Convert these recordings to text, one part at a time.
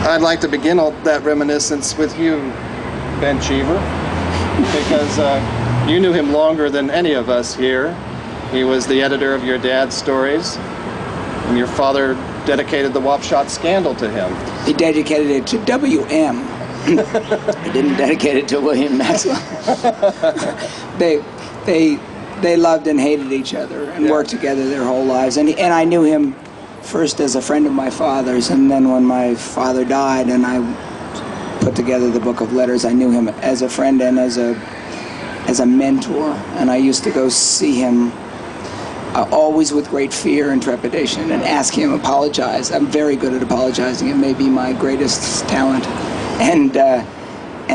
I'd like to begin that reminiscence with you, Ben Cheever, because you knew him longer than any of us here. He was the editor of your dad's stories, and your father dedicated the Wapshot Scandal to him. He dedicated it to W.M. He didn't dedicate it to William Maxwell. They loved and hated each other and worked together their whole lives. And I knew him first as a friend of my father's, and then when my father died and I put together the book of letters, I knew him as a friend and as a mentor. And I used to go see him always with great fear and trepidation and ask him, apologize. I'm very good at apologizing. It may be my greatest talent. And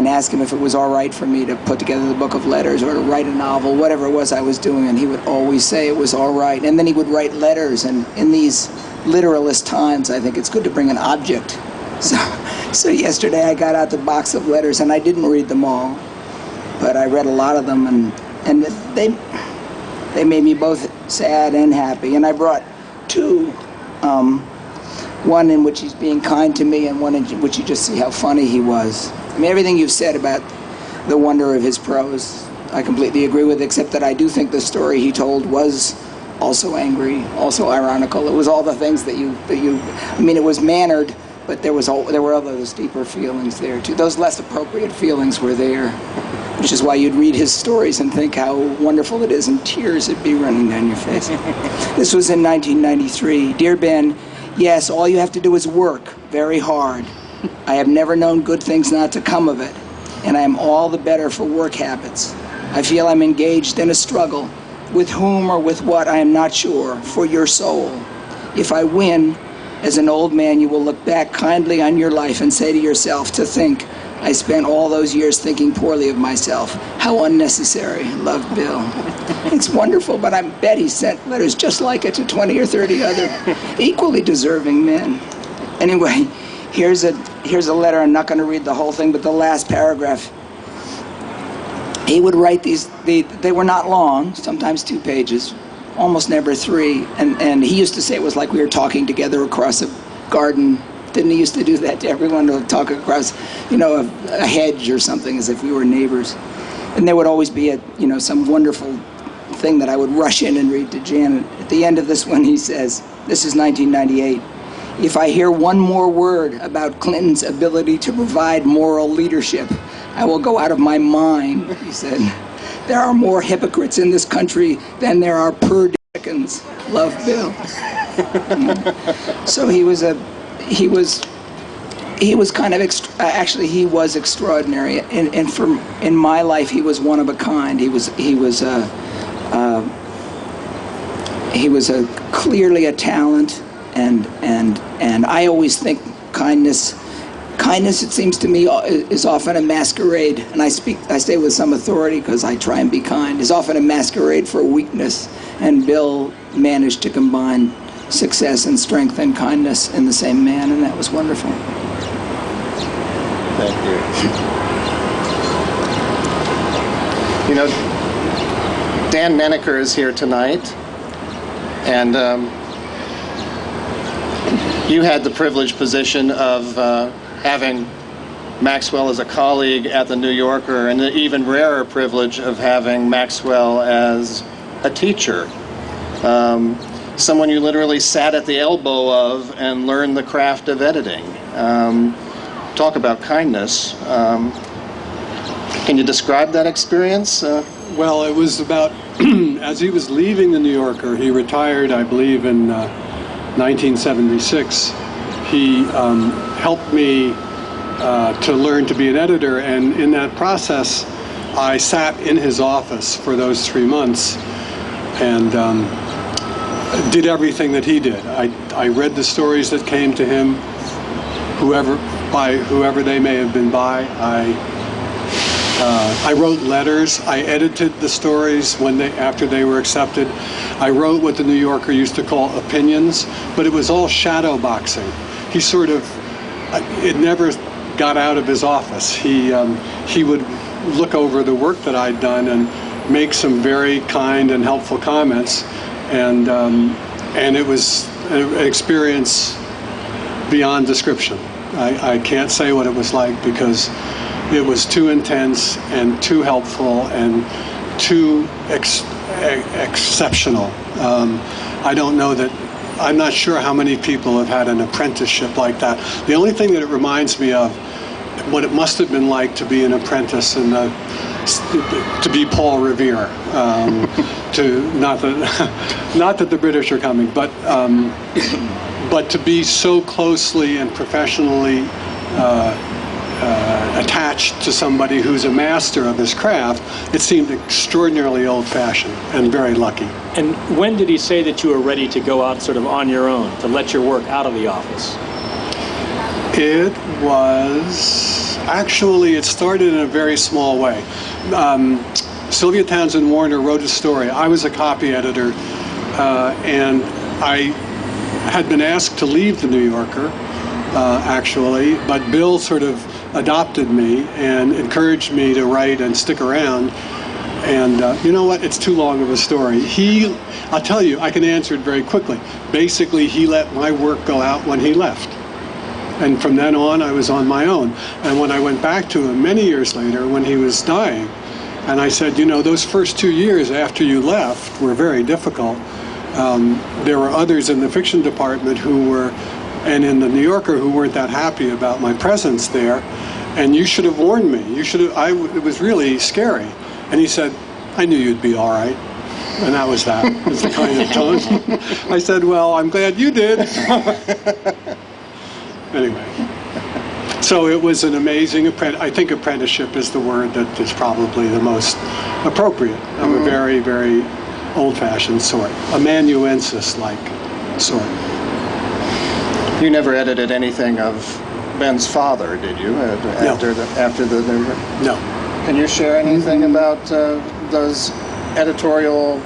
ask him if it was all right for me to put together the book of letters or to write a novel, whatever it was I was doing, and he would always say it was all right. And then he would write letters, and in these literalist times, I think it's good to bring an object. So yesterday I got out the box of letters, and I didn't read them all, but I read a lot of them, and they made me both sad and happy. And I brought two, one in which he's being kind to me, and one in which you just see how funny he was. I mean, everything you've said about the wonder of his prose, I completely agree with, except that I do think the story he told was also angry, also ironical. It was all the things that you I mean, it was mannered, but there were other deeper feelings there too. Those less appropriate feelings were there, which is why you'd read his stories and think how wonderful it is, and tears would be running down your face. This was in 1993. Dear Ben, yes, all you have to do is work very hard. I have never known good things not to come of it, and I am all the better for work habits. I feel I'm engaged in a struggle, with whom or with what I am not sure, for your soul. If I win, as an old man, you will look back kindly on your life and say to yourself, to think, I spent all those years thinking poorly of myself. How unnecessary. Love, Bill. It's wonderful, but I bet he sent letters just like it to 20 or 30 other equally deserving men. Anyway, here's a letter. I'm not going to read the whole thing, but the last paragraph. He would write these, they were not long, sometimes 2 pages, almost never 3. And he used to say it was like we were talking together across a garden. Didn't he used to do that to everyone, to talk across, a hedge or something, as if we were neighbors? And there would always be some wonderful thing that I would rush in and read to Janet. At the end of this one, he says, this is 1998. If I hear one more word about Clinton's ability to provide moral leadership, I will go out of my mind, he said. There are more hypocrites in this country than there are Puritans. Love, Bill. So he was kind of, actually he was extraordinary. And in my life, he was one of a kind. He was clearly a talent. And I always think kindness, it seems to me, is often a masquerade, and I say with some authority because I try and be kind, is often a masquerade for weakness. And Bill managed to combine success and strength and kindness in the same man, and that was wonderful. Thank you. Dan Menaker is here tonight, and you had the privileged position of having Maxwell as a colleague at the New Yorker, and the even rarer privilege of having Maxwell as a teacher. Someone you literally sat at the elbow of and learned the craft of editing. Talk about kindness. Can you describe that experience? Well, it was about, as he was leaving the New Yorker, he retired, I believe, in 1976. He helped me to learn to be an editor, and in that process I sat in his office for those 3 months and did everything that he did. I read the stories that came to him, whoever they may have been by. I wrote letters. I edited the stories after they were accepted. I wrote what the New Yorker used to call opinions, but it was all shadow boxing. He it never got out of his office. He would look over the work that I'd done and make some very kind and helpful comments, and it was an experience beyond description. I can't say what it was like because it was too intense and too helpful and too exceptional. I don't know that, I'm not sure how many people have had an apprenticeship like that. The only thing that it reminds me of, what it must have been like to be an apprentice and to be Paul Revere. Not that the British are coming, but to be so closely and professionally attached to somebody who's a master of his craft, it seemed extraordinarily old-fashioned and very lucky. And when did he say that you were ready to go out sort of on your own, to let your work out of the office? It was, actually, it started in a very small way. Sylvia Townsend Warner wrote a story. I was a copy editor, and I had been asked to leave the New Yorker, actually, but Bill sort of adopted me and encouraged me to write and stick around. And you know what? It's too long of a story. I'll tell you, I can answer it very quickly. Basically, he let my work go out when he left. And from then on, I was on my own. And when I went back to him many years later, when he was dying, and I said, you know, those first 2 years after you left were very difficult. There were others in the fiction department and in the New Yorker who weren't that happy about my presence there. And you should have warned me. It was really scary. And he said, I knew you'd be all right. And that was that. It was the kind of tone. I said, well, I'm glad you did. Anyway, so it was an amazing I think apprenticeship is the word that is probably the most appropriate of a very, very old-fashioned sort, amanuensis-like sort. You never edited anything of Ben's father, did you? After No. No. Can you share anything about those editorial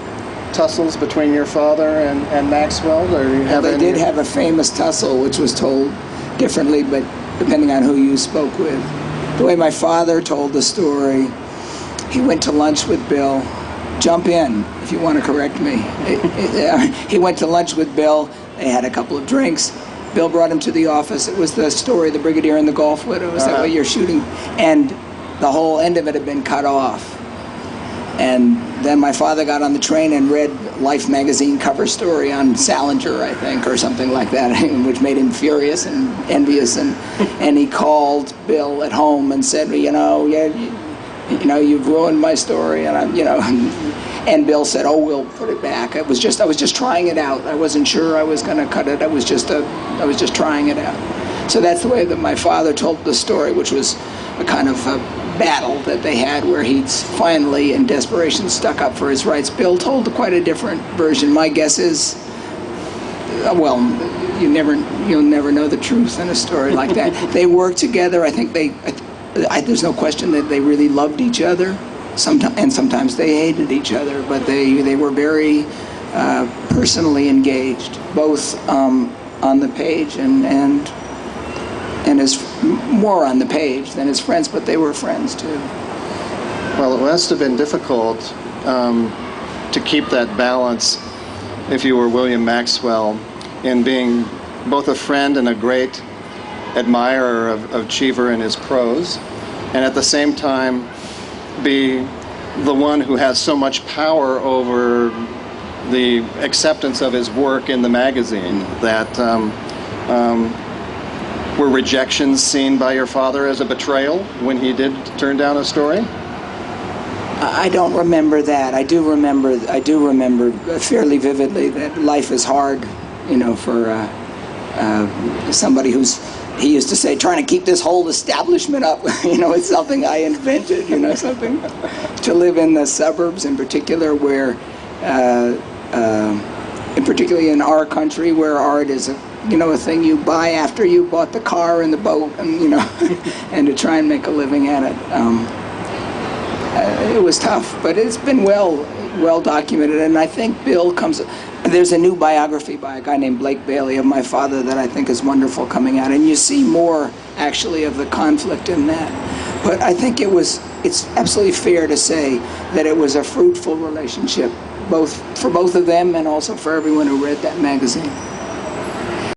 tussles between your father and Maxwell? Or you have they did have a famous tussle, which was told differently, but depending on who you spoke with. The way my father told the story, he went to lunch with Bill. Jump in if you want to correct me. He went to lunch with Bill. They had a couple of drinks. Bill brought him to the office. It was the story, The Brigadier and the Golf Widow. Is that what you're shooting? And the whole end of it had been cut off. And then my father got on the train and read Life magazine cover story on Salinger, I think, or something like that, which made him furious and envious. And he called Bill at home and said, you've ruined my story, and and Bill said, oh, we'll put it back. I was just trying it out. I wasn't sure I was going to cut it. I was just trying it out. So that's the way that my father told the story, which was a kind of a battle that they had where he finally, in desperation, stuck up for his rights. Bill told quite a different version. My guess is, well, you'll never know the truth in a story like that. They worked together. I think there's no question that they really loved each other. Sometimes they hated each other, but they were very personally engaged, both on the page and as more on the page than as friends, but they were friends too. Well, it must have been difficult to keep that balance if you were William Maxwell in being both a friend and a great admirer of Cheever and his prose, and at the same time be the one who has so much power over the acceptance of his work in the magazine. That were rejections seen by your father as a betrayal when he did turn down a story? I don't remember that. I do remember fairly vividly that life is hard, for somebody he used to say, trying to keep this whole establishment up. It's something I invented, something to live in the suburbs in particular where, particularly in our country where art is a thing you buy after you bought the car and the boat, and and to try and make a living at it. It was tough, but it's been well documented, and I think there's a new biography by a guy named Blake Bailey of my father that I think is wonderful coming out, and you see more actually of the conflict in that. But I think it's absolutely fair to say that it was a fruitful relationship, both for both of them and also for everyone who read that magazine.